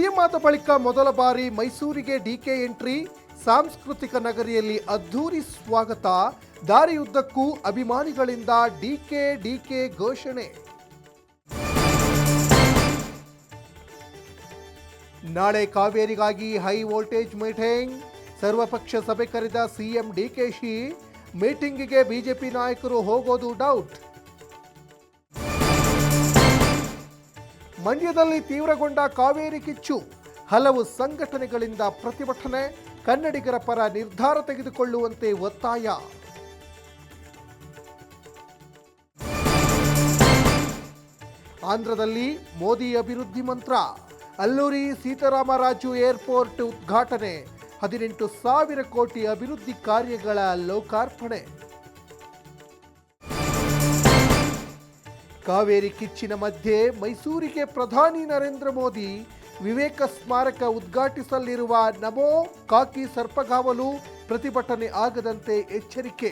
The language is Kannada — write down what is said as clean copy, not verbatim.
ಸಿಎಂ ಆದ ಬಳಿಕ ಮೊದಲ ಬಾರಿ ಮೈಸೂರಿಗೆ ಡಿಕೆ ಎಂಟ್ರಿ. ಸಾಂಸ್ಕೃತಿಕ ನಗರಿಯಲ್ಲಿ ಅದ್ಧೂರಿ ಸ್ವಾಗತ. ದಾರಿಯುದ್ದಕ್ಕೂ ಅಭಿಮಾನಿಗಳಿಂದ ಡಿಕೆ ಘೋಷಣೆ. ನಾಳೆ ಕಾವೇರಿಗಾಗಿ ಹೈ ವೋಲ್ಟೇಜ್ ಮೀಟಿಂಗ್. ಸರ್ವಪಕ್ಷ ಸಭೆ ಕರೆದ ಸಿಎಂ ಡಿಕೆಶಿ. ಮೀಟಿಂಗಿಗೆ ಬಿಜೆಪಿ ನಾಯಕರು ಹೋಗೋದು ಡೌಟ್. ಮಂಡ್ಯದಲ್ಲಿ ತೀವ್ರಗೊಂಡ ಕಾವೇರಿ ಕಿಚ್ಚು. ಹಲವು ಸಂಘಟನೆಗಳಿಂದ ಪ್ರತಿಭಟನೆ. ಕನ್ನಡಿಗರ ಪರ ನಿರ್ಧಾರ ತೆಗೆದುಕೊಳ್ಳುವಂತೆ ಒತ್ತಾಯ. ಆಂಧ್ರದಲ್ಲಿ ಮೋದಿ ಅಭಿವೃದ್ಧಿ ಮಂತ್ರ. ಅಲ್ಲೂರಿ ಸೀತಾರಾಮರಾಜು ಏರ್ಪೋರ್ಟ್ ಉದ್ಘಾಟನೆ. 18,000 ಕೋಟಿ ಅಭಿವೃದ್ಧಿ ಕಾರ್ಯಗಳ ಲೋಕಾರ್ಪಣೆ. ಕಾವೇರಿ ಕಿಚ್ಚಿನ ಮಧ್ಯೆ ಮೈಸೂರಿಗೆ ಪ್ರಧಾನಿ ನರೇಂದ್ರ ಮೋದಿ. ವಿವೇಕ ಸ್ಮಾರಕ ಉದ್ಘಾಟಿಸಲಿರುವ ನಮೋ ಖಾಕಿ ಸರ್ಪಗಾವಲು. ಪ್ರತಿಭಟನೆ ಆಗದಂತೆ ಎಚ್ಚರಿಕೆ.